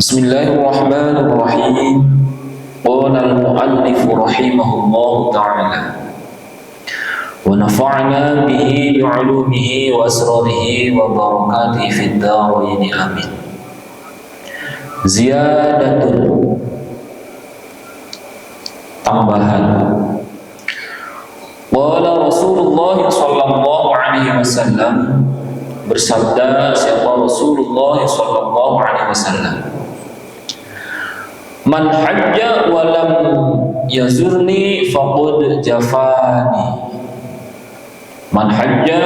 Bismillahirrahmanirrahim. Qala al-mu'allif rahimahullahu ta'ala wa nafa'na bihi bi'ulumihi wa asrarihi wa barakatihi fid dharain amin. Ziyadatun, tambahan. Qala Rasulullah sallallahu alaihi wasallam, bersabda siapa Rasulullah sallallahu alaihi wasallam, man hajja wa lam yazurni faqad jafani. Man hajja,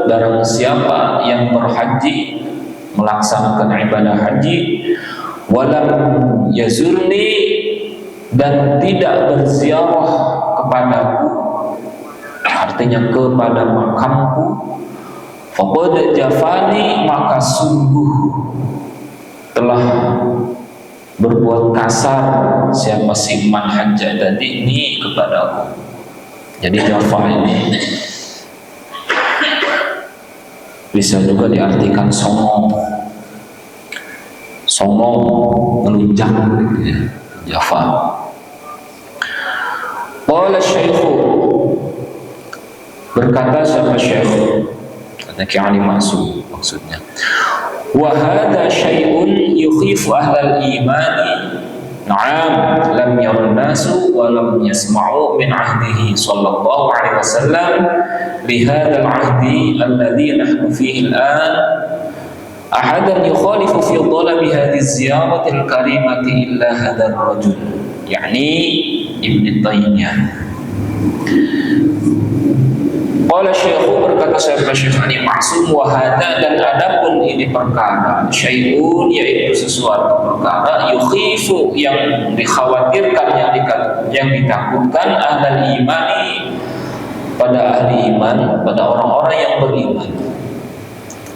barang siapa yang berhaji, melaksanakan ibadah haji, wa lam yazurni, dan tidak berziarah kepadaku, artinya kepada makamku, faqad jafani, maka sungguh telah berbuat kasar siapa si man hajja tadi ini kepadaku. Jadi jafa ini bisa juga diartikan songong, melunjak gitu ya, jafa. Qala syaikhu, berkata siapa syekh, kata Kiai Maksum maksudnya, wa hadha syai'un yukhifu ahlal imani, na'am lam yarun nasu wa lam yasma'u min ahdihi sallallahu alaihi wasallam li hadzal ahdi alladhi nahnu fihi al-an ahadan yukhalifu fi dhalabi hadhihi ziyarati al-karimati illa hadzal rajul, yakni Ibnu Taimiyah. Qala syekhu, berkata siapa Syekh Ali Maksum, wa hadza, dan adapun ini perkara, syai'un, yaitu sesuatu perkara, yukhifu, yang dikhawatirkan, yang ditakutkan, ahlal imani, pada ahli iman, pada orang-orang yang beriman.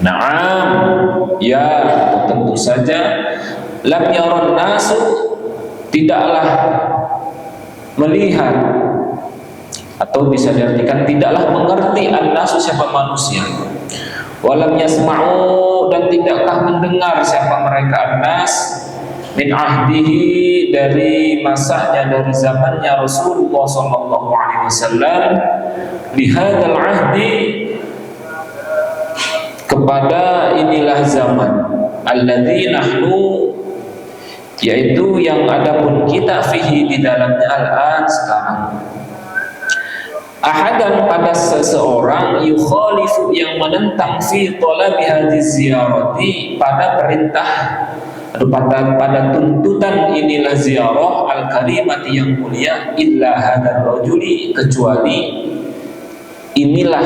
Na'am, ya tentu saja, lam yaran nasu, tidaklah melihat, atau bisa diartikan tidaklah mengerti an-nasu, siapa manusia, walam yasma'u, dan tidakkah mendengar siapa mereka an-nas, min ahdihi, dari masanya, dari zamannya Rasulullah sallallahu alaihi wasallam, bihadzal ahdi, kepada inilah zaman, alladzi nahnu, yaitu yang adapun kita, fihi, di dalamnya, al-an, sekarang. Ahadan, pada seseorang, yukhalifu, yang menentang, fi talabi hadhihi ziyarati, pada perintah, pada tuntutan inilah ziarah al-karimati, yang mulia, illa hadzal rajuli, kecuali inilah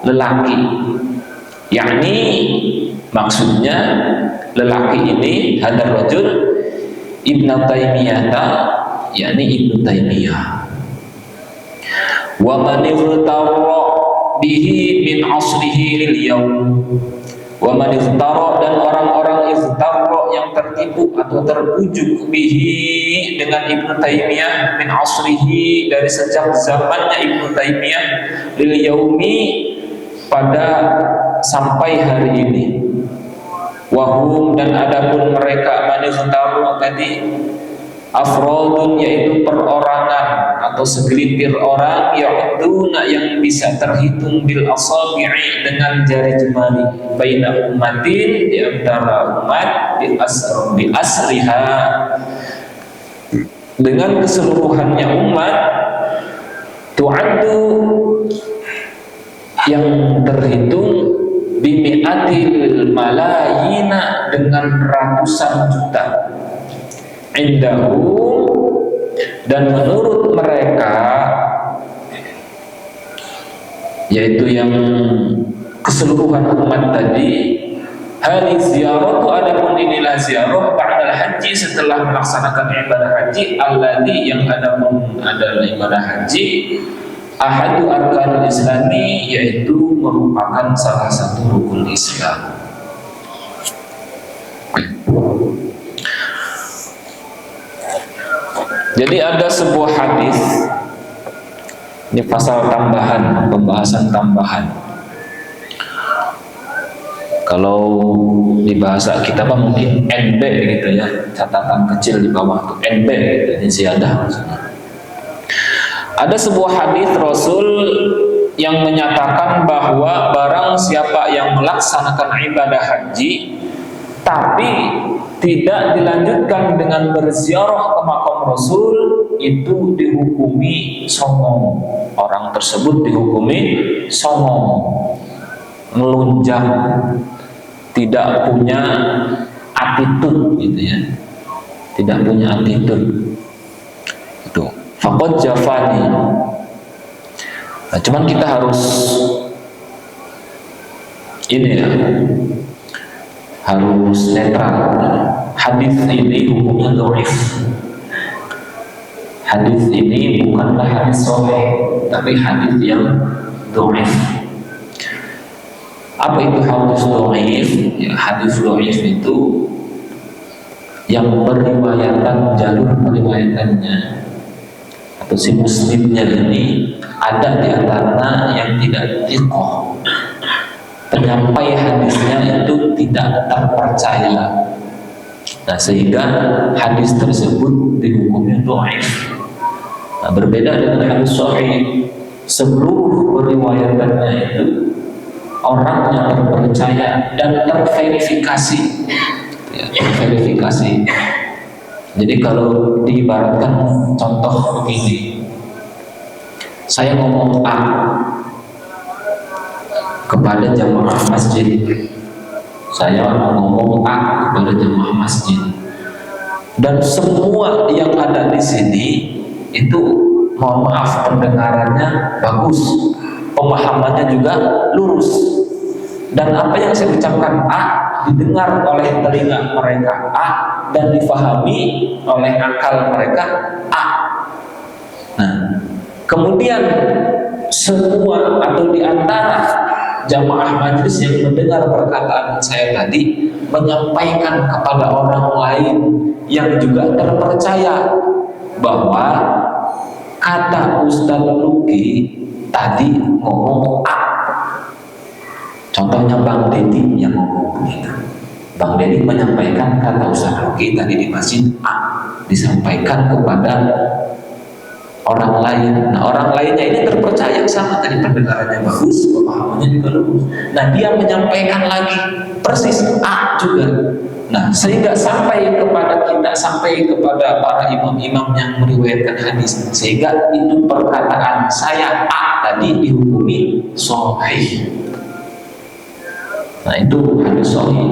lelaki, yakni maksudnya lelaki ini, hadzal rajul Ibnu Taimiyah, yakni Ibnu Taimiyah. Wa man ightara bihi min asrihi lil yaum, wa man ightara, dan orang-orang ightara yang tertipu atau terbujuk, bihi, dengan Ibnu Taimiyah, min asrihi, dari sejak zamannya Ibnu Taimiyah, lil yaumi, pada sampai hari ini. Wahum, dan adapun mereka, man ightara tadi, afrodun, yaitu perorangan atau segelintir orang, ya'uduna, yang bisa terhitung, bil asabi'i, dengan jari jemari, baina ummatin, di antara umat, bi asriha, dengan keseluruhannya umat, tu'addu, yang terhitung, bimi'atil malayina, dengan ratusan juta, indahu, dan menurut mereka, yaitu yang keseluruhan umat tadi, hari ziarah, adapun inilah ziarah, ba'dal haji, setelah melaksanakan ibadah haji, alladhi, yang adapun adalah ibadah haji, ahadu arkanul islami, yaitu merupakan salah satu rukun Islam. Jadi ada sebuah hadis, ini pasal tambahan, pembahasan tambahan. Kalau di bahasa kita mah mungkin NB gitu ya, catatan kecil di bawah itu NB gitu, ini ziyadah maksudnya. Ada sebuah hadis Rasul yang menyatakan bahwa barang siapa yang melaksanakan ibadah haji tapi tidak dilanjutkan dengan berziarah ke makam Rasul, itu dihukumi songong. Orang tersebut dihukumi songong, melunjak, tidak punya attitude gitu ya, tidak punya attitude itu faqad jafani. Nah, cuman kita harus ini ya, harus netral. Hadis ini hukumnya dhaif. Hadis ini bukanlah hadis sahih, tapi hadis yang dhaif. Apa itu hadis dhaif? Ya, hadis dhaif itu yang periwayatan, jalur periwayatannya atau si muslimnya ini ada di antara yang tidak thiqah, penyampai hadisnya itu tidak terpercaya. Nah, sehingga hadis tersebut dihukumnya dhaif. Nah, berbeda dengan hadis sahih, seluruh periwayatannya itu orang yang terpercaya dan terverifikasi, ya, terverifikasi. Jadi kalau diibaratkan contoh begini, saya ngomong A kepada jamaah masjid, saya ngomong A kepada jamaah masjid, dan semua yang ada di sini itu, mohon maaf, pendengarannya bagus, pemahamannya juga lurus, dan apa yang saya ucapkan A didengar oleh telinga mereka A dan difahami oleh akal mereka A. Nah, kemudian semua atau diantara jamaah majelis yang mendengar perkataan saya tadi menyampaikan kepada orang lain yang juga terpercaya bahwa kata Ustaz Luki tadi ngomong A. Contohnya Bang Dedi yang ngomong begitu. Bang Dedi menyampaikan kata Ustaz Luki tadi di masjid A, disampaikan kepada orang lain. Nah, orang lainnya ini terpercaya sama tadi, pendengarannya bagus, pemahamannya juga bagus. Nah, dia menyampaikan lagi persis A juga. Nah, sehingga sampai kepada kita, sampai kepada para imam-imam yang meriwayatkan hadis, sehingga itu perkataan saya A tadi dihukumi sahih. Nah, itu hadis sahih.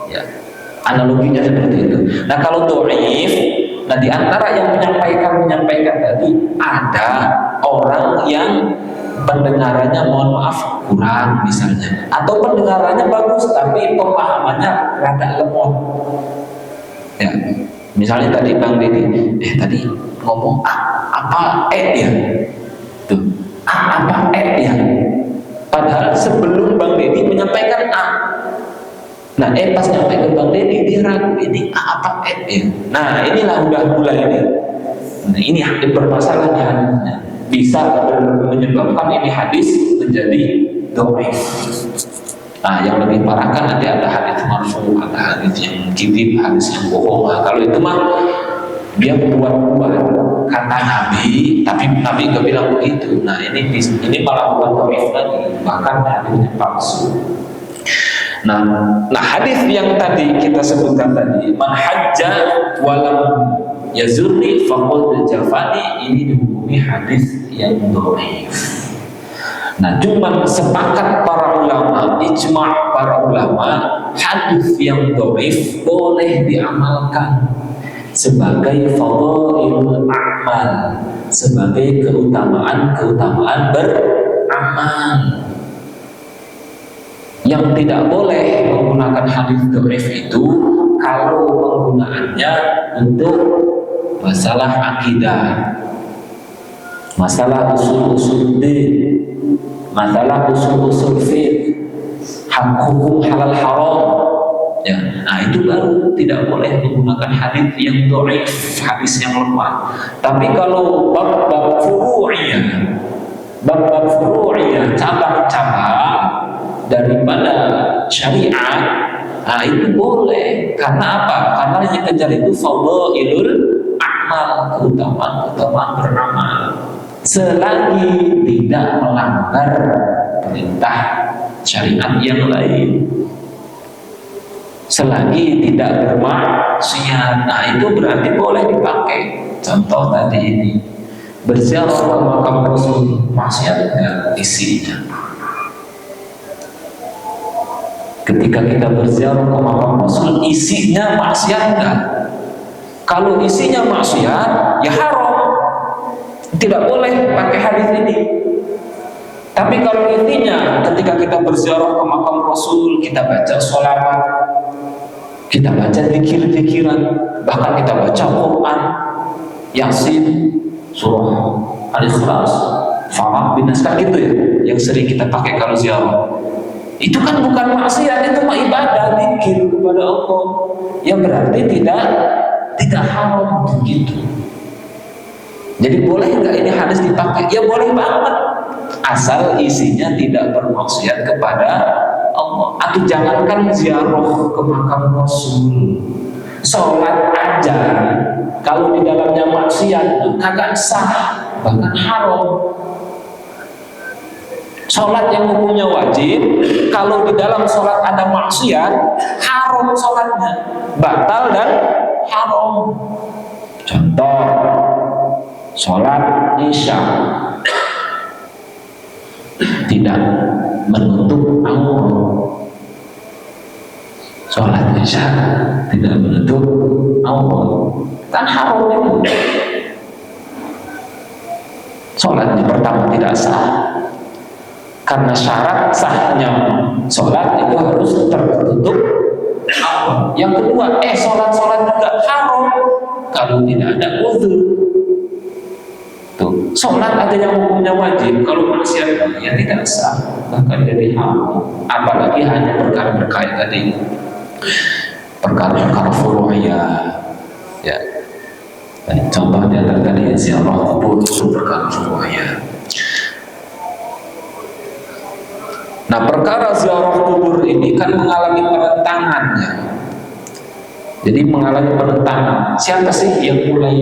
Ya, analoginya seperti itu. Nah, kalau dhaif, nah di antara yang menyampaikan tadi ada orang yang pendengarannya, mohon maaf, kurang misalnya, atau pendengarannya bagus tapi pemahamannya rada lemot. Ya, misalnya tadi Bang Dedi, tadi ngomong apa ya? Tuh, apa ya? Padahal sebelum Bang Dedi menyampaikan A. Nah, pas nyampe ke Bang Dedi, dia ragu, ini apa ya? Nah, inilah udah mulai ini. Nah, ini permasalahannya bisa menyebabkan ini hadis menjadi dhaif. Nah, yang lebih parah kan nanti ada hadis marfu, ada hadis yang kadzib, hadis yang bohong. Nah, kalau itu mah dia buat-buat kata Nabi, tapi Nabi nggak bilang begitu. Nah, ini malah buat dhaif lagi, bahkan hadisnya palsu. Nah, hadis yang tadi kita sebutkan tadi, man hajja walam yazurni faqad jafani, ini dihukumi hadis yang dhaif. Nah, cuma sepakat para ulama, ijma' para ulama, hadis yang dhaif boleh diamalkan sebagai fadhailul a'mal, sebagai keutamaan beramal. Yang tidak boleh menggunakan hadis dhaif itu kalau penggunaannya untuk masalah akidah, masalah usul-usul din, masalah usul-usul fiqh, hukum halal haram. Ya, nah itu baru tidak boleh menggunakan hadis yang dhaif, hadis yang lemah. Tapi kalau bab-bab furu'iyah, cabang-cabang daripada syariat, nah itu boleh. Karena apa? Karena yang kejar itu fadhailul a'mal, keutamaan beramal, selagi tidak melanggar perintah syariat yang lain, selagi tidak bermaksiat. Nah itu berarti boleh dipakai. Contoh tadi ini, berziarah ke makam Rasul, maksiat enggak isinya? Ketika kita berziarah ke makam Rasul, isinya maksiat enggak? Kalau isinya maksiat, ya haram, tidak boleh pakai hadis ini. Tapi kalau intinya ketika kita berziarah ke makam Rasul, kita baca sholawat, kita baca zikir-zikiran, bahkan kita baca Quran, Yasin, surah Al-Ikhlas, Falaq, Binas, kan gitu ya, yang sering kita pakai kalau ziarah. Itu kan bukan maksiat, itu mah ibadah, zikir kepada Allah. Yang berarti tidak haram begitu. Jadi boleh nggak ini hadis dipakai? Ya boleh banget, asal isinya tidak bermaksiat kepada Allah. Atau jangankan ziarah ke makam Rasul, sholat aja kalau di dalamnya maksiat kagak sah, bahkan haram. Sholat yang hukumnya wajib, kalau di dalam sholat ada maksiat, haram sholatnya, batal dan haram. Contoh, sholat isya tidak menutup aurat. Sholat isya tidak menutup aurat, kan haram itu. Sholatnya pertama tidak sah, karena syarat sahnya sholat itu harus tertutup aurat. Yang kedua, sholat juga haram kalau tidak ada uzur. Tuh, sholat ada yang hukumnya wajib, kalau maksiat ya tidak sah, bahkan jadi haram. Apalagi hanya perkara-perkara tadi, perkara-perkara furu'iyah, ya. Contohnya tadi ziarah kubur itu perkara furu'iyah. Nah, perkara ziarah kubur ini kan mengalami penentangannya. Jadi mengalami penentangan. Siapa sih yang mulai?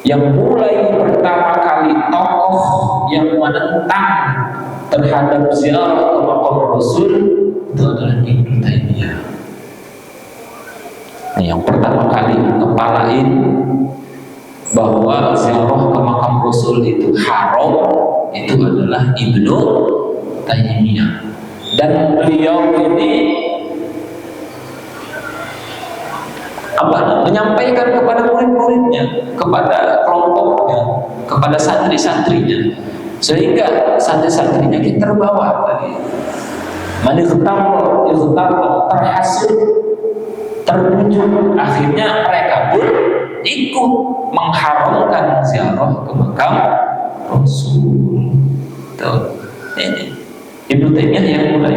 Yang mulai pertama kali tokoh yang menentang terhadap ziarah ke makam Rasul itu adalah Ibnu Taimiyah. Nah, yang pertama kali ngepalain bahwa ziarah ke makam Rasul itu haram itu adalah Ibnu Taimiyah. Dan beliau ini menyampaikan kepada murid-muridnya, kepada kelompoknya, kepada santri-santrinya, sehingga santri-santrinya kita terbawa tadi. Terhasut, terbujuk, akhirnya mereka pun ikut mengharamkan ziarah ke makam Rasul. Tuh, ini Ibnu Taimiyah yang mulai.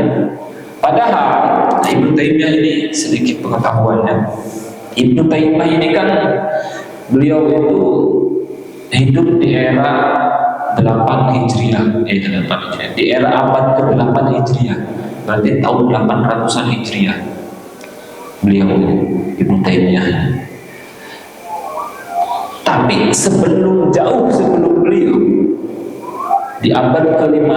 Padahal Ibnu Taimiyah ini sedikit pengetahuannya. Ibnu Taimiyah ini kan beliau itu hidup di era 8 Hijriah, di era abad ke-8 Hijriah, berarti tahun 800-an Hijriah. Beliau Ibnu Taimiyah. Tapi jauh sebelum beliau, di abad ke-5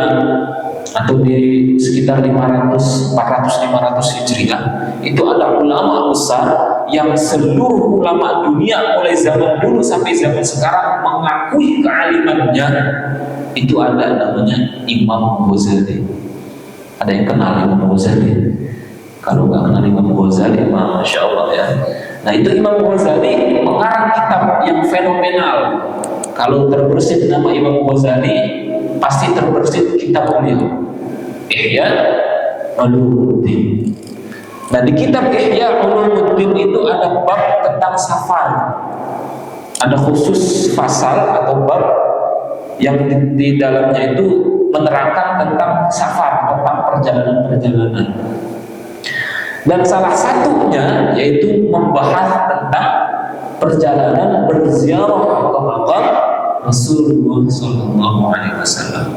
atau di sekitar 400-500 Hijriah, itu ada ulama besar yang seluruh ulama dunia mulai zaman dulu sampai zaman sekarang mengakui kealimannya. Itu ada namanya Imam Ghazali. Ada yang kenal Imam Ghazali? Kalau nggak kenal Imam Ghazali, Masya Allah ya. Nah, itu Imam Ghazali mengarang kitab yang fenomenal. Kalau terbersit nama Imam Ghazali, pasti terbersit kitab beliau, Ihya Ulumuddin. Nah, di kitab Ihya Ulumuddin itu ada bab tentang safar. Ada khusus pasal atau bab yang di dalamnya itu menerangkan tentang safar, tentang perjalanan-perjalanan. Dan salah satunya yaitu membahas tentang perjalanan berziarah ke makam Rasulullah SAW.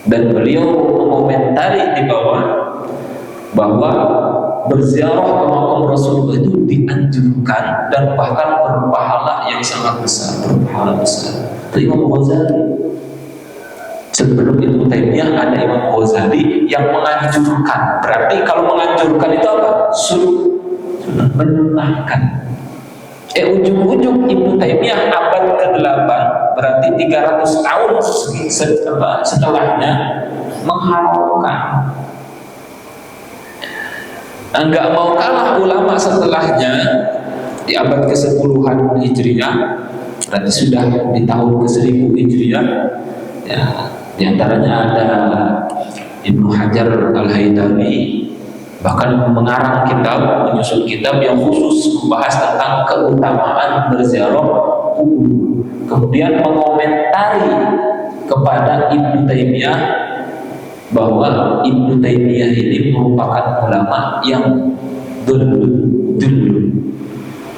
Dan beliau mengomentari di bawah bahwa berziarah ke makam Rasulullah itu dianjurkan dan bahkan berpahala yang sangat besar, berpahala besar. Itu Imam Ghazali. Sebelum Ibnu Taimiyah ada Imam Ghazali yang menganjurkan. Berarti kalau menganjurkan itu apa? Sudah menunahkan. Ujung-ujung Ibnu Taimiyah abad ke-8, berarti 300 tahun setelahnya mengharamkan. Enggak mau kalah ulama setelahnya di abad ke-10-an Hijriah, berarti sudah di tahun ke-1000 Hijriah. Ya, di antaranya ada Ibnu Hajar Al-Haytami, bahkan mengarang kitab, menyusun kitab yang khusus membahas tentang keutamaan berziarah kubur. Kemudian mengomentari kepada Ibnu Taimiyah bahwa Ibnu Taimiyah ini merupakan ulama yang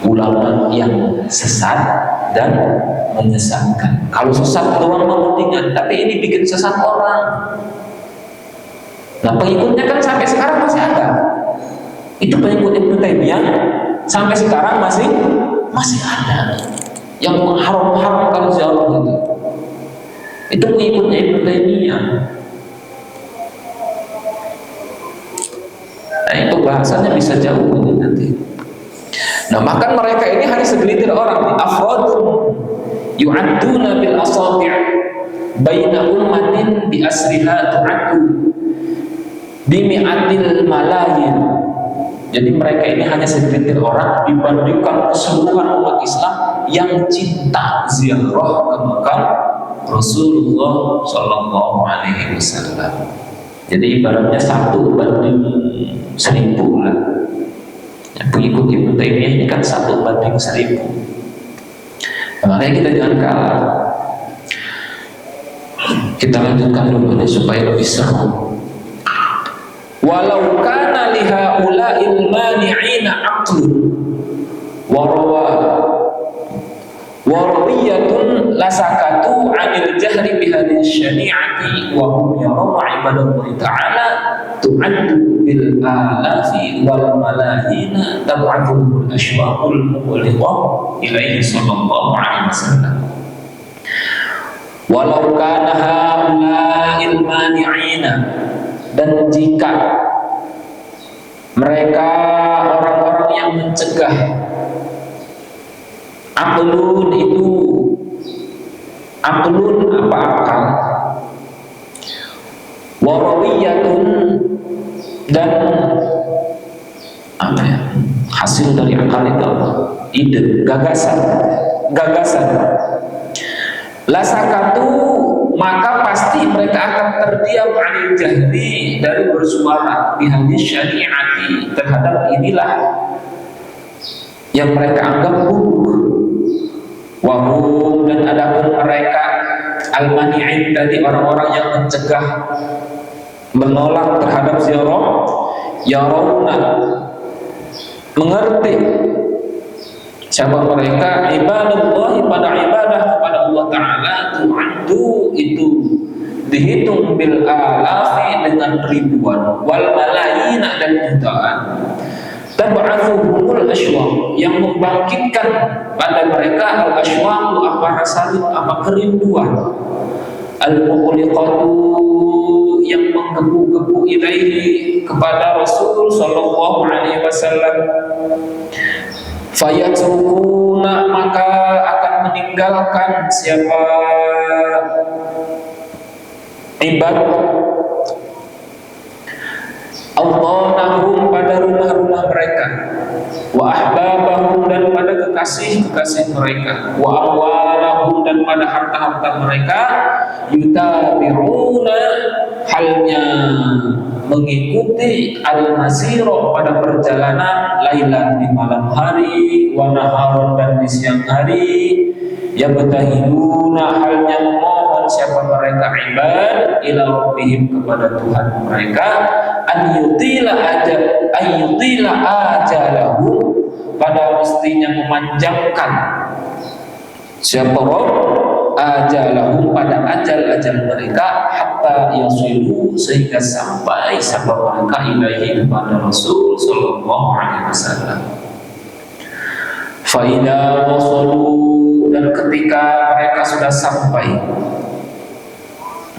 ulama yang sesat dan menyesatkan. Kalau sesat doang mementingkan, tapi ini bikin sesat orang. Nah, pengikutnya kan sampai sekarang masih ada. Itu pengikut Ibnu Taimiyah sampai sekarang masih ada yang mengharam-haramkan ziarah itu. Itu pengikutnya Ibnu Taimiyah. Nah, itu bahasanya bisa jauh ini nanti. Nah, bahkan mereka ini hanya segelintir orang, afradun yu'adduna bil asabi' baina ummatin bi asriha tu'addu bimi'atil malayin. Jadi mereka ini hanya segelintir orang dibandingkan keseluruhan umat Islam yang cinta ziarah ke makam Rasulullah Sallallahu Alaihi Wasallam. Jadi ibaratnya 1:1000 lah. Yang pengikut Ibnu Taimiyah ini kan 1:1000. Makanya kita jangan kalah. Kita lanjutkan dulu nih supaya lebih seru. Walau kana liha ula'il mani'ina aqlun warawiyatun lasakatu 'anil jahri bihadhihi syani'ati wa hum yarawna ibadallahi ta'ala tu'addu bil alafi wal malahina tab'athul ashwaqul mughliqah ilaihi sallallahu alaihi wasallam. Walau kana haula'il mani'ina, dan jika mereka orang-orang yang mencegah, aqlun itu aqlun apa akal, warawiyatun dan apa ya, hasil dari akal itu apa? Ide, gagasan. Lasakatu, maka pasti mereka akan terdiam anil jahri, dari bersuara bihadis syariati, terhadap inilah yang mereka anggap buruk. Wahum, dan adapun mereka al-mani'in tadi, orang-orang yang mencegah, menolak terhadap ziarah, yarawna, mengerti siapa mereka, ibadallah, pada ibadah kepada Allah Ta'ala, tu'addu, itu dihitung bil alafi, dengan ribuan, wal malayina, dan jutaan, tab'athuhumul ashwaq, yang membangkitkan pada mereka al ashwaq, apa rasa, apa kerinduan, al muqliqatu, yang menggebu-gebu ilaihi, kepada Rasul sallallahu alaihi wasallam. Fayatrukuna, maka akan meninggalkan siapa ibad Allahum, pada rumah-rumah mereka, wa ahbabahum, dan pada kekasih-kekasih mereka, wa amwalahum, dan pada harta-harta mereka, yutabi'una, halnya mengikuti al-masiro, pada perjalanan, lailan, di malam hari, wa naharon, dan di siang hari, yabtahiluna, halnya memohon siapa mereka ibad ila rabbihim, kepada Tuhan mereka, ayyutila ajalahu, pada mestinya memanjangkan siapa Rabb ajalahum, pada ajal-ajal mereka, hatta yasilu, sehingga sampai mereka ilaihi, kepada Rasul sallallahu alaihi wasallam. Fa idza wasalu, dan ketika mereka sudah sampai,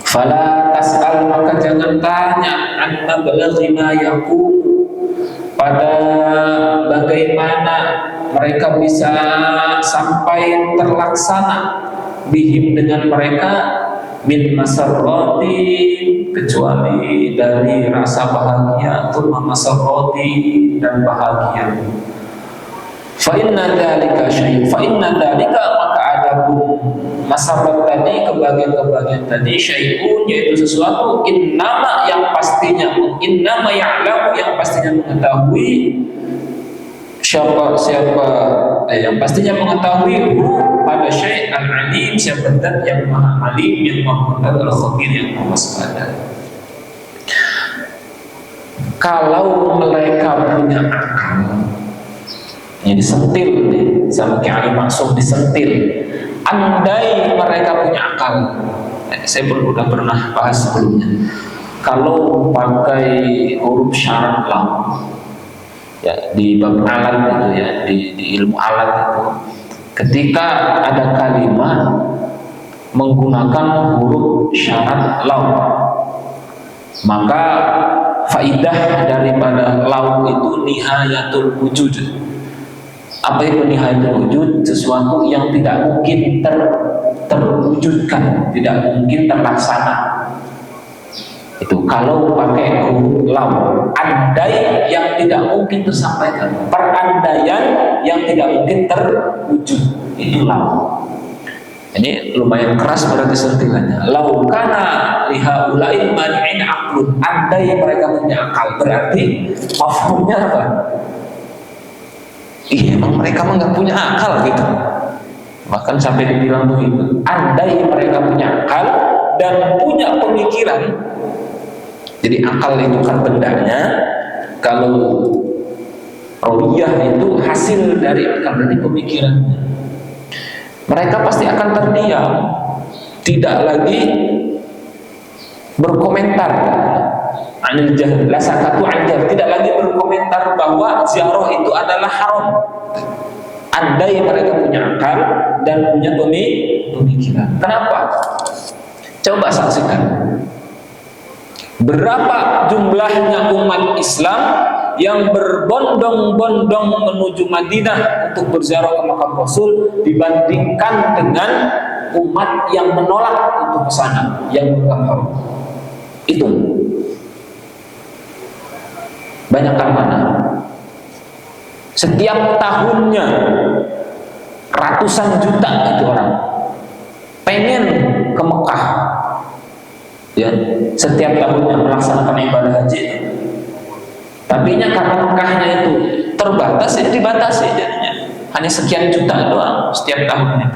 fala tas'al, maka jangan tanya, an mablaghi ma yaqum, pada bagaimana mereka bisa sampai terlaksana bihim, dengan mereka, min masarrati, kecuali dari rasa bahagia, thumma masarrati, dan bahagia. Fa inna dzalika syai', fa inna dzalika, maka adapun masarrat tadi, kebahagiaan tadi, syai'un, yaitu sesuatu, innama, yang pastinya, innama ya'lamu, yang pastinya mengetahui, siapa yang pastinya mengetahui, pada syai' al-alim, siapa zat yang maha alim, yang maha mengetahui, al-khabir, yang maha waspada. Kalau mereka punya akal, ini disentil nih sama Kiai Maksum, disentil. Andai mereka punya akal, saya udah pernah bahas sebelumnya. Kalau pakai huruf syarat lam, ya di bab alat itu, ya di ilmu alat itu, ketika ada kalimat menggunakan huruf syarat lam, maka faidah daripada lam itu nihayatul wujud. Apa itu nihayatul wujud? Sesuatu yang tidak mungkin terwujudkan, tidak mungkin terlaksana. Itu kalau pakai huruf lam, andai yang tidak mungkin tersampaikan, perandaian yang tidak mungkin terwujud, itu lam. Ini lumayan keras berarti sentilannya. Lau kana lihaula'il mani'in aqlun, andai mereka punya akal, berarti mafhumnya apa? Iya, emang mereka mah nggak punya akal gitu. Bahkan sampai dibilang begitu. Andai mereka punya akal dan punya pemikiran. Jadi akal itu kan bendanya. Kalau ru'yah itu hasil dari akal, berarti pemikirannya. Mereka pasti akan terdiam, tidak lagi berkomentar. Anil jahl, la sakatu anjar, tidak lagi berkomentar bahwa ziarah itu adalah haram. Andai mereka punya akal dan punya pemikiran. Kenapa? Coba saksikan. Berapa jumlahnya umat Islam yang berbondong-bondong menuju Madinah untuk berziarah ke makam Rasul dibandingkan dengan umat yang menolak untuk ke sana, yang bukan haram. Itu banyakkan mana? Setiap tahunnya ratusan juta itu orang pengen ke Mekah, ya, setiap tahunnya melaksanakan ibadah haji. Tapi karena Mekahnya itu terbatas, ya dibatasi jadinya hanya sekian juta doang setiap tahunnya,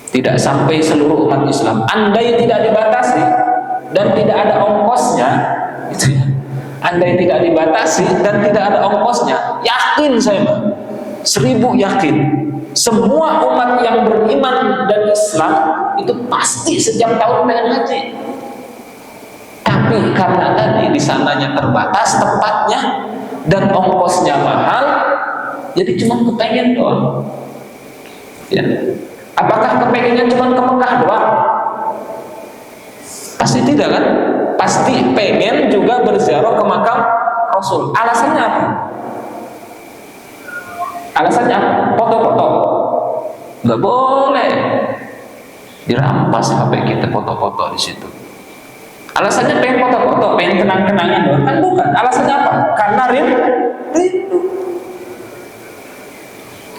tidak sampai seluruh umat Islam. Andai tidak dibatasi dan tidak ada ongkosnya, itu ya. Andai tidak dibatasi dan tidak ada ongkosnya, yakin saya, 1000 yakin, semua umat yang beriman dan Islam itu pasti setiap tahun pengen haji. Tapi karena tadi di sananya terbatas tempatnya dan ongkosnya mahal, jadi cuma kepengen doang. Ya. Apakah kepengennya cuma ke Mekah doang? Pasti tidak kan? Pasti pengen juga berziarah ke makam Rasul. Alasannya apa? Alasannya apa? Foto-foto. Nggak boleh. Dirampas HP kita foto-foto di situ. Alasannya pengen foto-foto, pengen kenang-kenangin doang. Kan bukan. Alasannya apa? Karena rindu.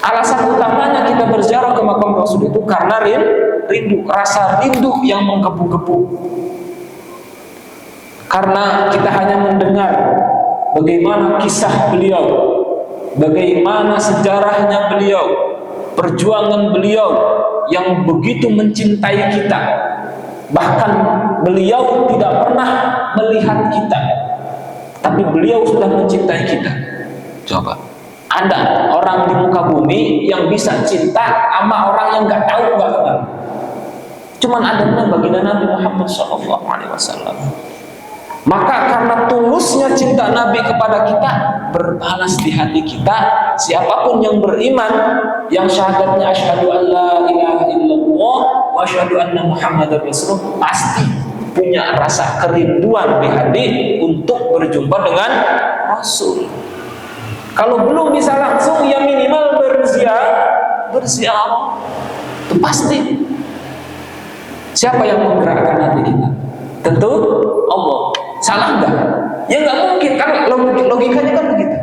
Alasan utamanya kita berziarah ke makam Rasul itu karena rindu, rasa rindu yang menggebu-gebu. Karena kita hanya mendengar bagaimana kisah beliau, bagaimana sejarahnya beliau, perjuangan beliau yang begitu mencintai kita. Bahkan beliau tidak pernah melihat kita, tapi beliau sudah mencintai kita. Coba, ada orang di muka bumi yang bisa cinta sama orang yang nggak tahu, nggak kenal? Cuman adanya baginda Nabi Muhammad SAW. Maka karena tulusnya cinta Nabi kepada kita, berbalas di hati kita. Siapapun yang beriman, yang syahadatnya asyhadu an la ilaha illallah wa asyhadu anna Muhammadar Rasulullah, pasti punya rasa kerinduan di hati untuk berjumpa dengan Rasul. Kalau belum bisa langsung, ya minimal berziarah, itu pasti. Siapa yang menggerakkan hati kita? Tentu Allah. Salah enggak? Ya enggak mungkin, kan logikanya kan begitu.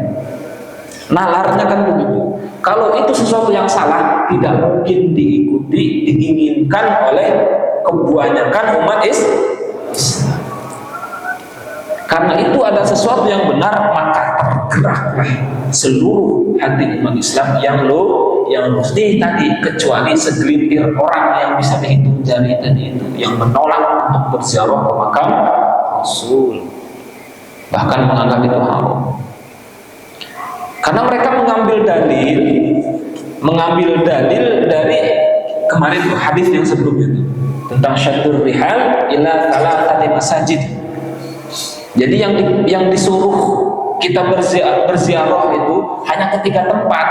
Nalarnya kan begitu. Kalau itu sesuatu yang salah, tidak mungkin diikuti, diinginkan oleh kebanyakan umat Islam. Karena itu ada sesuatu yang benar, maka tergeraklah seluruh hati umat Islam yang mesti tadi, kecuali segelintir orang yang bisa dihitung jari tadi itu, yang menolak untuk berziarah ke makam Rasul, bahkan menganggap itu haram. Karena mereka mengambil dalil dari kemarin itu hadis yang sebelumnya itu, tentang syaddur rihal ila thalathati masajid. Jadi yang disuruh kita berziarah itu hanya ketiga tempat,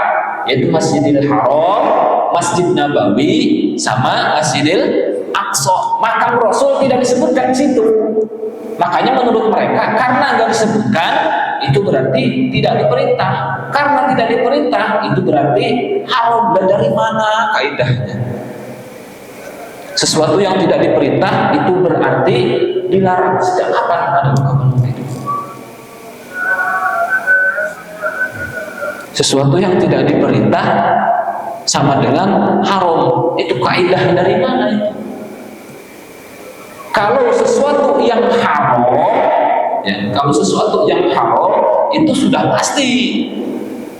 yaitu Masjidil Haram, Masjid Nabawi, sama Masjidil Aqsa. Makam Rasul tidak disebutkan di situ. Makanya menurut mereka, karena nggak disebutkan, itu berarti tidak diperintah. Karena tidak diperintah, itu berarti haram. Dan dari mana kaidahnya? Sesuatu yang tidak diperintah itu berarti dilarang. Sejak kapan ada ungkapan begitu? Sesuatu yang tidak diperintah sama dengan haram. Itu kaidah dari mana itu? Kalau sesuatu yang haram, ya, kalau sesuatu yang haram itu sudah pasti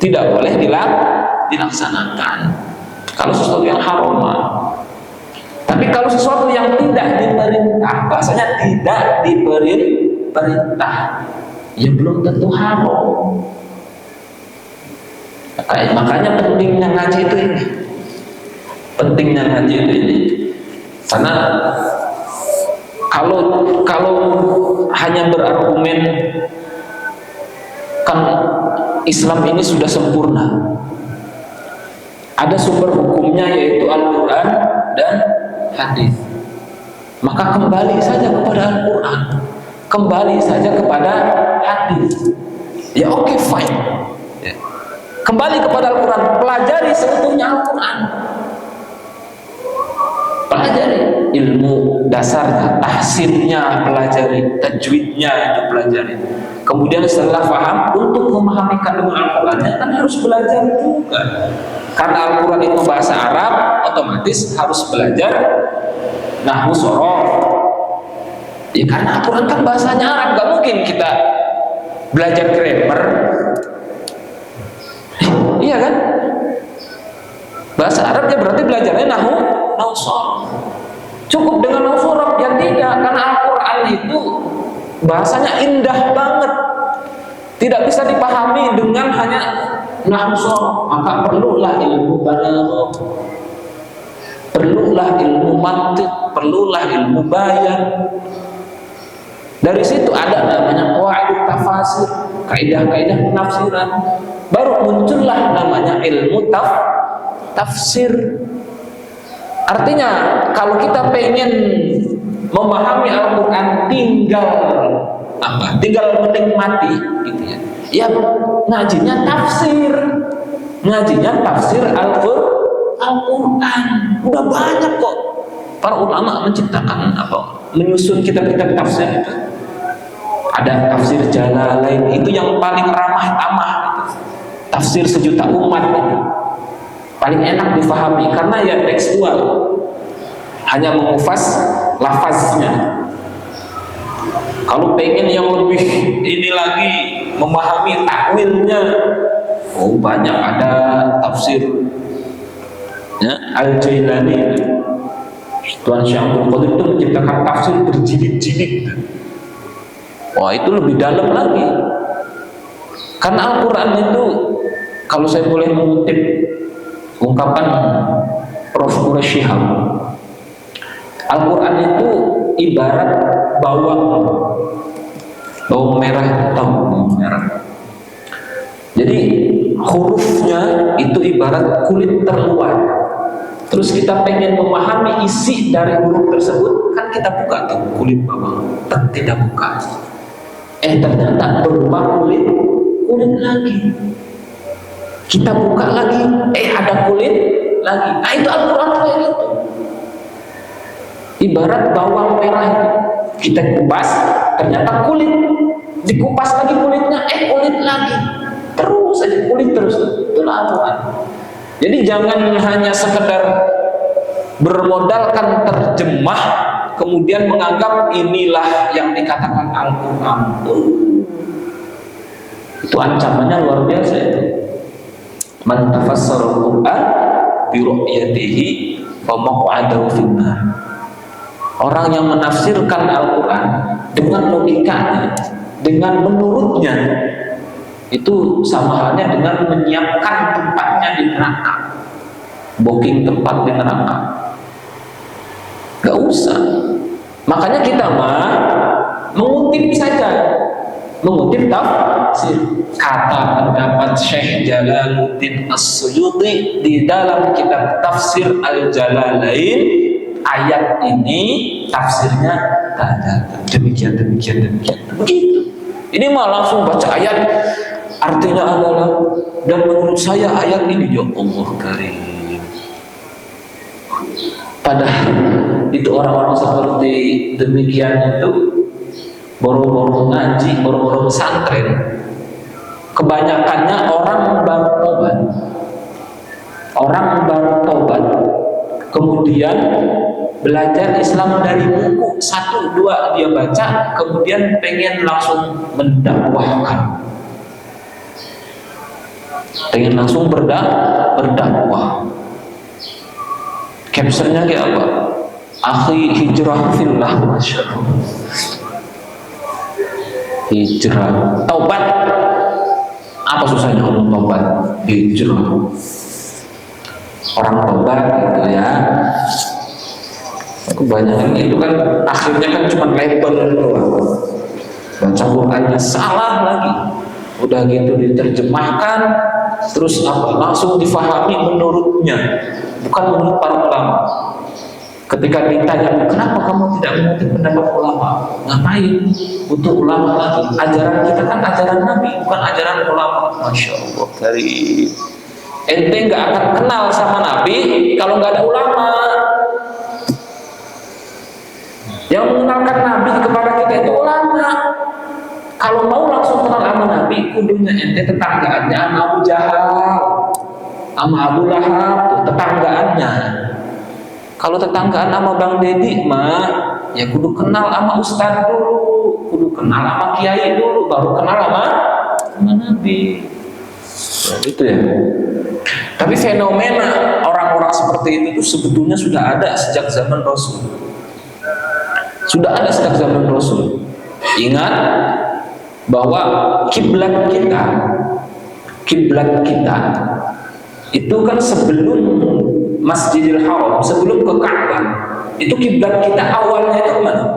tidak boleh dilaksanakan. Kalau sesuatu yang haram, tapi kalau sesuatu yang tidak diperintah, bahasanya tidak diperintah, ya belum tentu haram. Makanya pentingnya ngaji itu ini. Pentingnya ngaji itu ini. Karena kalau hanya berargumen kan Islam ini sudah sempurna, ada sumber hukumnya yaitu Al-Quran dan hadis, maka kembali saja kepada Al-Quran, kembali saja kepada hadis. Ya oke, fine. Kembali kepada Al-Quran, pelajari seutuhnya Al-Quran, pelajari ilmu dasarnya, tahsinnya pelajari, tajwidnya itu pelajari. Kemudian setelah paham, untuk memahami kandungan Al-Qurannya kan harus belajar juga. Karena Al-Quran itu bahasa Arab, otomatis harus belajar nahwu sorof. Ya karena Al-Quran kan bahasanya Arab, gak mungkin kita belajar grammar. Iya kan? Bahasa Arab ya berarti belajarnya nahwu sorof. Cukup dengan nahwu sorof? Ya tidak, karena Al-Quran itu bahasanya indah banget, tidak bisa dipahami dengan hanya nahwu sorof. Maka perlulah ilmu balaghah, perlulah ilmu mantiq, perlulah ilmu bayan. Dari situ ada namanya qawaidut tafasir, kaidah-kaidah penafsiran. Baru muncullah namanya ilmu tafsir. Artinya kalau kita pengen memahami Al-Quran, tinggal menikmati gitu ya. Ya ngajinya tafsir Al-Quran. Udah banyak kok para ulama menciptakan menyusun kitab-kitab tafsir itu. Ada tafsir Jalalain, itu yang paling ramah tamah gitu. Tafsir sejuta umat itu paling enak difahami karena ya tekstual, hanya mengufas lafaznya. Kalau pengen yang lebih ini lagi, memahami takwilnya, banyak, ada tafsir ya, Al-Jailani, Tuan Syaikhul Qadir itu menciptakan tafsir berjilid-jilid. Wah, itu lebih dalam lagi. Karena Al-Quran itu, kalau saya boleh mengutip ungkapan Prof. Quraish Shihab, Al-Quran itu ibarat bawang merah, tahu bawang merah. Jadi hurufnya itu ibarat kulit terluar. Terus kita pengen memahami isi dari huruf tersebut, kan kita buka tuh kulit bawang, tidak buka. Ternyata berupa kulit lagi. Kita buka lagi, ada kulit lagi. Nah itu Al-Quran kayak gitu. Ibarat bawang merah itu, kita kupas, ternyata kulit. Dikupas lagi kulitnya, kulit lagi. Terus aja kulit terus. Itulah Al-Quran. Jadi jangan hanya sekedar bermodalkan terjemah, kemudian menganggap inilah yang dikatakan Al-Quran. Itu ancamannya luar biasa itu. Man tafassara al-Quran bi ru'yatihi fa maq'adahu finnar. Orang yang menafsirkan Al-Quran dengan logikanya, dengan menurutnya, itu sama halnya dengan menyiapkan tempatnya di neraka. Booking tempat di neraka. Gak usah. Makanya kita mengutip saja. Mengutip tafsir. Kata pendapat Syekh Jalaluddin As-Suyuti di dalam kitab Tafsir Al-Jalalain, ayat ini tafsirnya demikian. Begitu. Ini mah langsung baca ayat, artinya adalah, dan menurut saya ayat ini, ya Allah karim. Padahal itu orang-orang seperti demikian itu boro-boro ngaji, boro-boro pesantren. Kebanyakannya orang baru tobat, kemudian belajar Islam dari buku 1-2 dia baca, kemudian pengen langsung mendakwahkan, pengen langsung berdakwah. Captionnya kayak apa? Akhi hijrah fillah, masya Allah. Hijrah, taubat. Apa susahnya orang taubat? Hijrah. Orang taubat gitu ya. Kebanyakan itu kan akhirnya kan cuma label doang. Baca Qurannya salah lagi. Udah gitu diterjemahkan, terus apa? Langsung difahami menurutnya, bukan menurut para ulama. Ketika ditanya, kenapa kamu tidak mengutip pendapat ulama? Ngapain? Butuh ulama lagi. Ajaran kita kan ajaran Nabi, bukan ajaran ulama. Masya Allah karim. Ente nggak akan kenal sama Nabi kalau nggak ada ulama. Yang mengenalkan Nabi kepada kita itu ulama. Kalau mau langsung kenal sama Nabi, kudunya ente tetanggaannya sama Abu Jahal, sama Abu Lahab, tuh tetanggaannya. Kalau tetanggaan sama Bang Dedi mah, ya kudu kenal sama Ustadz dulu, kudu kenal sama Kiai dulu, baru kenal sama Nabi. Nah, itu ya. Tapi fenomena orang-orang seperti itu tuh sebetulnya sudah ada sejak zaman Rasul. Sudah ada sejak zaman Rasul. Ingat bahwa kiblat kita itu kan sebelum Masjidil Haram, sebelum ke Ka'bah, itu kiblat kita awalnya itu mana?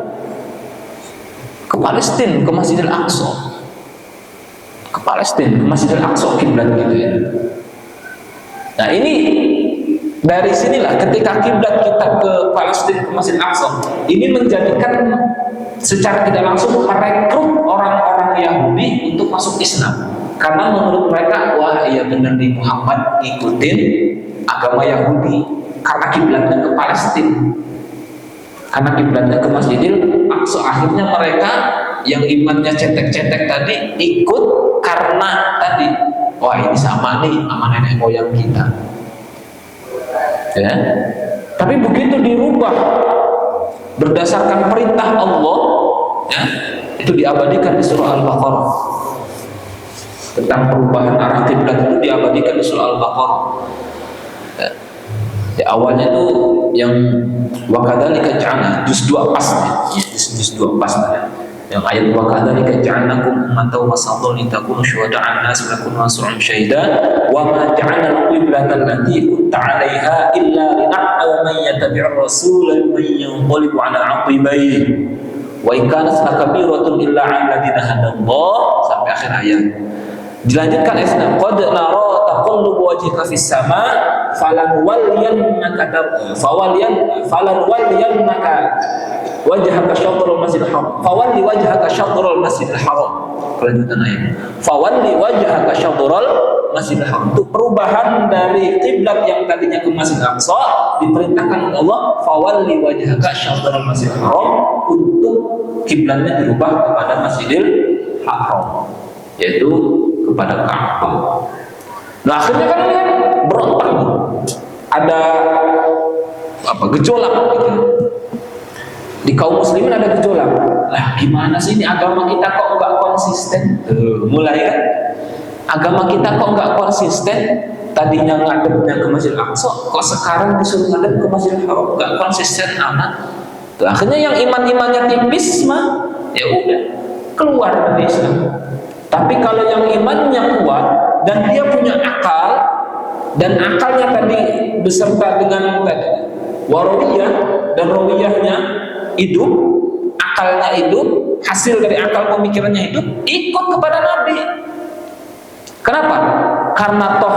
Ke Palestina, ke Masjidil Aqsa. Ke Palestina, ke Masjidil Aqsa kiblat gitu ya. Nah ini dari sinilah ketika kiblat kita ke Palestina, ke Masjidil Aqsa, ini menjadikan secara tidak langsung merekrut orang-orang Yahudi untuk masuk Islam. Karena menurut mereka, wah iya benar nih Muhammad ngikutin agama Yahudi, karena kiblatnya ke Palestina, karena kiblatnya ke Masjidil Aqsa. Akhirnya mereka yang imannya cetek-cetek tadi ikut karena tadi, wah ini sama nih sama nenek moyang kita ya. Tapi begitu dirubah berdasarkan perintah Allah ya, itu diabadikan di surah Al-Baqarah. Tentang perubahan arah kiblat itu diabadikan di surah Al-Baqarah. Ya, awalnya itu yang wakadzalika ja'alna juz 2 pas ya, juz 2 pas ya. Yang ayat wa kadzalika ja'alnakum ummatan wasatan litakunu syuhada'a 'alan-nas wa yakuna rasulun syahida wa ma ja'alna al-qiblata allati kunta 'alaiha illa lina'lama man yattabi'ur rasula man yanqalibu 'ala 'aqibaihi wa in kanat lakabiratun illa 'alal ladzina hadallah sampai akhir ayat. Dilanjutkan ayat qad nara taqallubu wajhika fis sama falan waliyannaka wajhaka syatrul masjidil haram fawalli wajhaka syatrul masjidil haram. Kelanjutan ayat fawalli wajhaka syatrul masjidil haram, untuk perubahan dari kiblat yang tadinya ke Masjidil Aqsa diperintahkan oleh Allah fawalli wajhaka syatrul masjidil haram, untuk kiblatnya dirubah kepada Masjidil Haram, yaitu kepada Ka'bah. Nah akhirnya kan ini kan berontak, ada gejolak gitu. Di kaum muslimin ada gejolak. Lah gimana sih ini agama kita kok nggak konsisten? Mulai kan agama kita kok nggak konsisten? Tadinya ngadepnya ke Masjidil Aqsa, kok sekarang disuruh ngadep ke Masjidil Haram? Nggak konsisten amat. Akhirnya yang imannya tipis mah ya udah keluar dari Islam. Tapi kalau yang imannya kuat dan dia punya akal, dan akalnya tadi beserta dengan warawiyah dan rawiyahnya hidup, akalnya hidup, hasil dari akal pemikirannya hidup, ikut kepada Nabi. Kenapa? Karena toh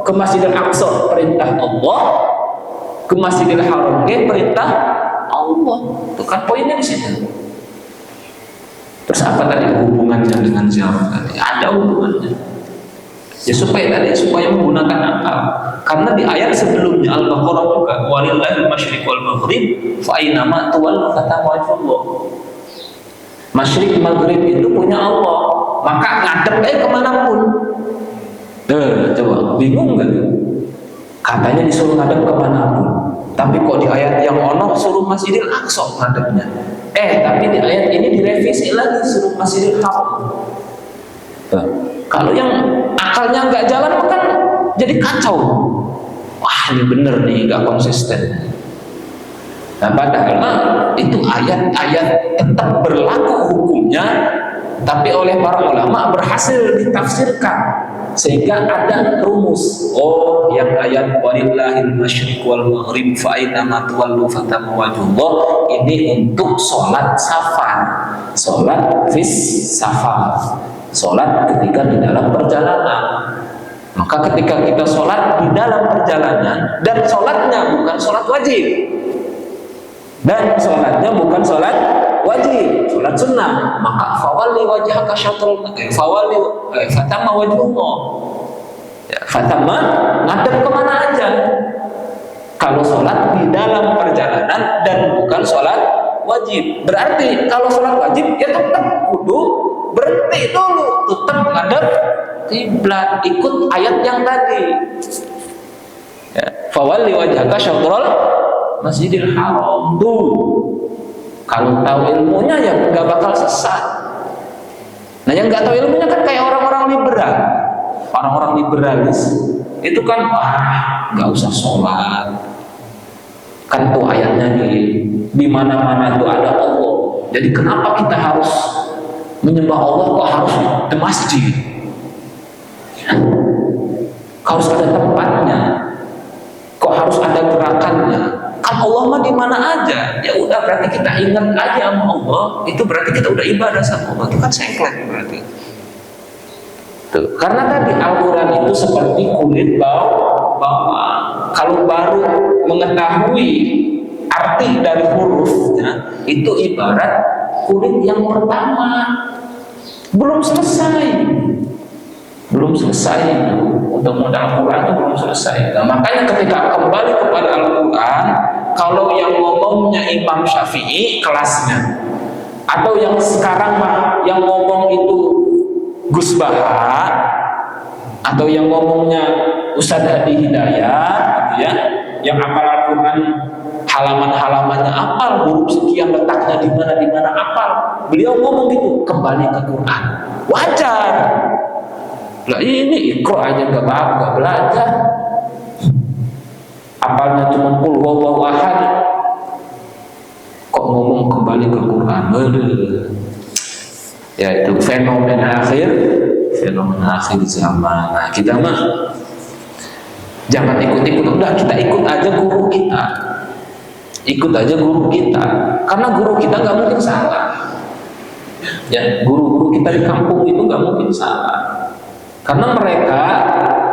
ke Masjidil Aqsa perintah Allah, ke Masjidil Haram perintah Allah. Itu kan poinnya di situ. Terus apa tadi hubungannya dengan ziarah tadi? Ada hubungannya. Ya supaya menggunakan akal. Karena di ayat sebelumnya Al-Baqarah juga walillahil masyriq wal maghrib fa aina ma tuwallu fatawajjullah. Masyriq maghrib itu punya Allah, maka ngadep kemanapun. Coba bingung nggak? Katanya disuruh ngadep kemanapun, tapi kok di ayat yang ono suruh Masjidil Aqsa ngadepnya. Tapi di ayat ini direvisi lagi suruh Masjidil Haram. Kalau yang akalnya nggak jalan kan jadi kacau. Wah ini bener nih nggak konsisten. Nah padahal itu ayat-ayat tetap berlaku hukumnya, tapi oleh para ulama berhasil ditafsirkan sehingga ada rumus. Oh yang ayat walillahil masyriq wal maghrib fa aina ma tuwallu fatamma wajhullah ini untuk sholat safar, sholat fis safar, sholat ketika di dalam perjalanan. Maka ketika kita sholat di dalam perjalanan dan sholatnya bukan sholat wajib, dan sholatnya bukan sholat wajib, sholat sunnah, maka fawalli wajhaka syatrul fatamma wajhullah. Fatamma ngadep kemana aja. Kalau sholat di dalam perjalanan dan bukan sholat wajib, berarti kalau sholat wajib ya tetap kudu berhenti dulu, tetap ngadep kiblat, ikut ayat yang tadi. Fawalli wajhaka syatrul Masjidil Haram tuh. Kalau tahu ilmunya ya nggak bakal sesat. Nah yang nggak tahu ilmunya kan kayak orang-orang liberal, orang-orang liberalis itu kan nggak usah sholat, kan tuh ayatnya di mana-mana tuh ada Allah. Jadi kenapa kita harus menyembah Allah kok harus di masjid? Harus ada tempatnya, kok harus ada gerakannya? Kan Allah mah di mana aja. Ya udah berarti kita ingat aja sama Allah. Itu berarti kita udah ibadah sama Allah. Itu kan sengklek berarti. Tuh. Karena tadi Al-Quran itu seperti kulit bawang. Kalau baru mengetahui arti dari hurufnya, itu ibarat kulit yang pertama. Belum selesai. Untuk modal Al-Quran itu belum selesai. Nah, makanya ketika kembali kepada Al-Quran, kalau yang ngomongnya Imam Syafi'i kelasnya, atau yang sekarang yang ngomong itu Gus Baha, atau yang ngomongnya Ustadz Hadi Hidayat, gitu ya, yang hafal Al-Quran halaman-halamannya apal, huruf sekian letaknya di mana apal. Beliau ngomong gitu, kembali ke Quran. Wajar. Lah ini ikro aja nggak belajar, apalnya cuma qul huwallahu ahad, kok ngomong kembali ke Quran. yaitu fenomena akhir zaman. Nah, kita mah jangan ikut-ikut, udah kita ikut aja guru kita. Ikut aja guru kita, karena guru kita nggak mungkin salah. Ya, guru-guru kita di kampung itu nggak mungkin salah, karena mereka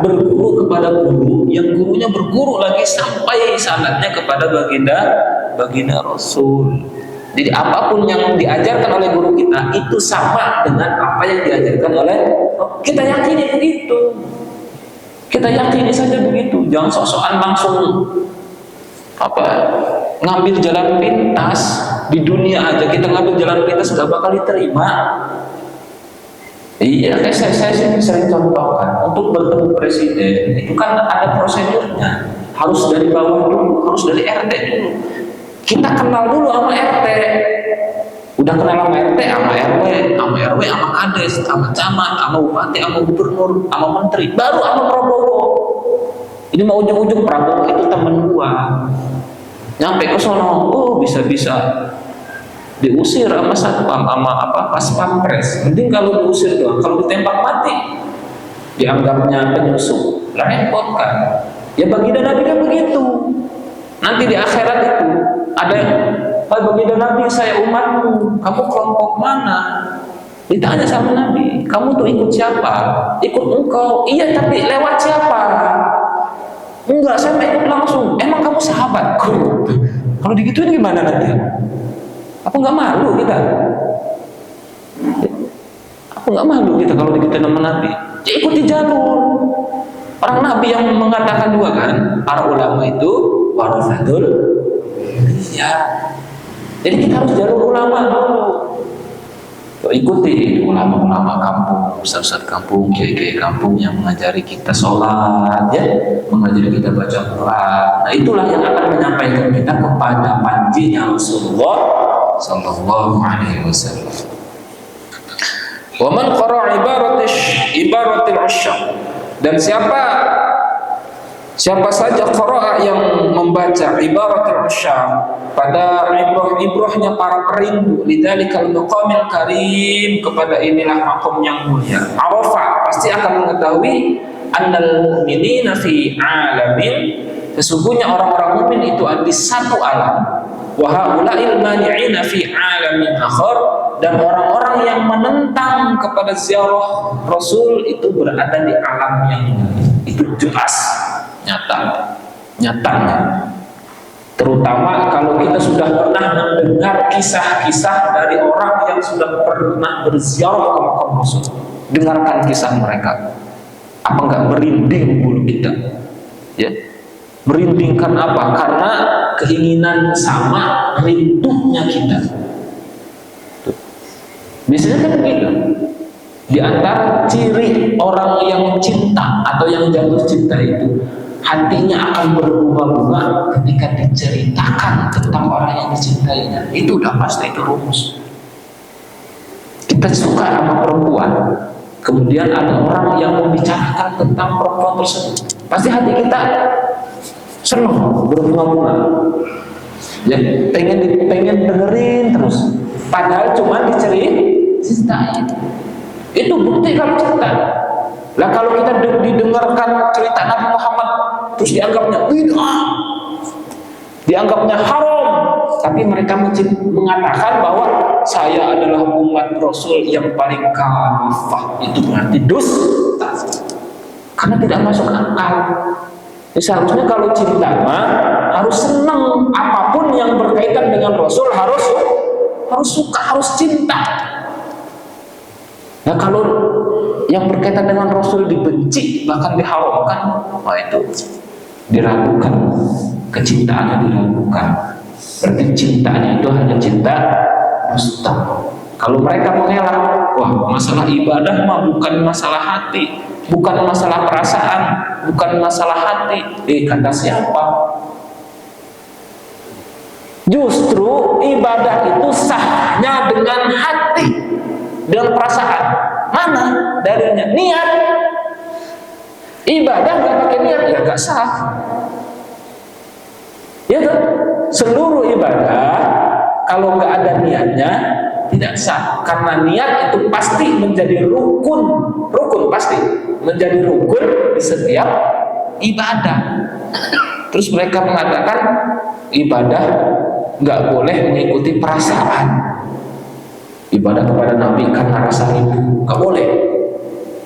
berguru kepada guru yang gurunya berguru lagi sampai sanadnya kepada baginda Rasul. Jadi apapun yang diajarkan oleh guru kita itu sama dengan apa yang diajarkan oleh kita, yakini begitu. Kita yakini saja begitu, jangan sok-sokan langsung ngambil jalan pintas. Di dunia aja kita ngambil jalan pintas gak bakal diterima. Iya, kayak saya sering contohkan, untuk bertemu presiden itu kan ada prosedurnya, harus dari bawah dulu, harus dari RT dulu. Kita kenal dulu sama RT, udah kenal sama RT, sama RW, sama kades, sama camat, sama bupati, sama gubernur, sama menteri, baru sama Prabowo. Ini mau ujung-ujung Prabowo itu temen gua. Nyampe ke sono, bisa-bisa diusir sama satpam, sama pas pampres. Mending kalau diusir doang, kalau ditembak mati dianggapnya penyusup, repot kan. Ya baginda Nabi kan begitu. Nanti di akhirat itu ada baginda Nabi, saya umatmu, kamu kelompok mana? Ditanya sama Nabi, kamu tuh ikut siapa? Ikut engkau. Iya, tapi lewat siapa? Enggak, saya ikut langsung. Emang kamu sahabatku? Kalau digituin gimana nanti? Apa nggak malu kita? Apa nggak malu kita kalau digituin sama Nabi? Ya, ikuti jalur orang Nabi yang mengatakan juga kan, para ulama itu warasatul. Ya, jadi kita harus jalur ulama dulu. Ikuti ulama-ulama kampung, ustaz-ustaz kampung, kiai-kiai kampung yang mengajari kita sholat, ya, mengajari kita baca Quran. Nah, itulah yang akan menyampaikan kita kepada panjinya Rasulullah Sallallahu Alaihi Wasallam. Wa man qara ibaratil usyaq, dan siapa saja qara'a yang membaca ibaratul usyaq pada ibrah-ibrahnya para perindu, lidzalikal maqamil karim, kepada inilah maqam yang mulia, arafa, pasti akan mengetahui annal mu'minina fi alamin, sesungguhnya orang-orang mukmin itu ada di satu alam, wa haula'il mani'ina fi alamin akhar, dan orang-orang yang menentang kepada ziarah Rasul itu berada di alam yang itu jelas, nyatanya. Terutama kalau kita sudah pernah mendengar kisah-kisah dari orang yang sudah pernah berziarah ke makam Rasul, dengarkan kisah mereka. Apa enggak merinding bulu kita? Ya, merindingkan apa? Karena keinginan sama, rindunya kita. Biasanya kan begitu. Di antara ciri orang yang cinta atau yang jatuh cinta itu, hatinya akan berbunga-bunga ketika diceritakan tentang orang yang dicintainya. Itu udah pasti, itu rumus. Kita suka sama perempuan, kemudian ada orang yang membicarakan tentang perempuan tersebut, pasti hati kita senang, berbunga-bunga. Ya, pengen dengerin terus. Padahal cuma diceritain. Itu bukti kalau cinta. Lah kalau kita didengarkan cerita Nabi Muhammad terus dianggapnya bid'ah, dianggapnya haram, tapi mereka mengatakan bahwa saya adalah umat Rasul yang paling kafah, itu berarti dusta, karena tidak masuk akal. Jadi seharusnya kalau cinta mah harus senang, apapun yang berkaitan dengan Rasul harus suka, harus cinta. Nah, kalau yang berkaitan dengan Rasul dibenci, bahkan diharamkan, wah itu diragukan, kecintaannya diragukan. Berarti cintanya itu hanya cinta dusta. Kalau mereka mengelak, wah masalah ibadah mah bukan masalah hati, bukan masalah perasaan, bukan masalah hati. Kata siapa? Justru ibadah itu sahnya dengan hati, dengan perasaan. Mana dalilnya? Niat. Ibadah nggak pakai niat ya nggak sah. Ya kan? Seluruh ibadah kalau nggak ada niatnya tidak sah, karena niat itu pasti menjadi rukun pasti menjadi rukun di setiap ibadah. Terus mereka mengatakan ibadah nggak boleh mengikuti perasaan. Ibadah kepada Nabi karena rasa rindu nggak boleh.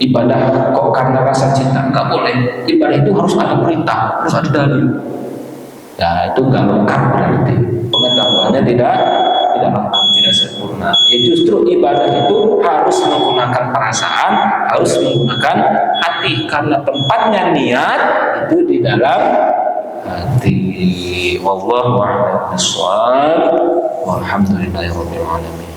Ibadah kok karena rasa cinta nggak boleh. Ibadah itu harus ada perintah, harus ada dalil. Ya itu nggak lengkap, berarti pengetahuannya tidak lengkap, tidak sempurna. Ya justru ibadah itu harus menggunakan perasaan, harus menggunakan hati, karena tempatnya niat itu di dalam hati. Wallahu a'lam bishawab. Walhamdulillahirabbil alamin.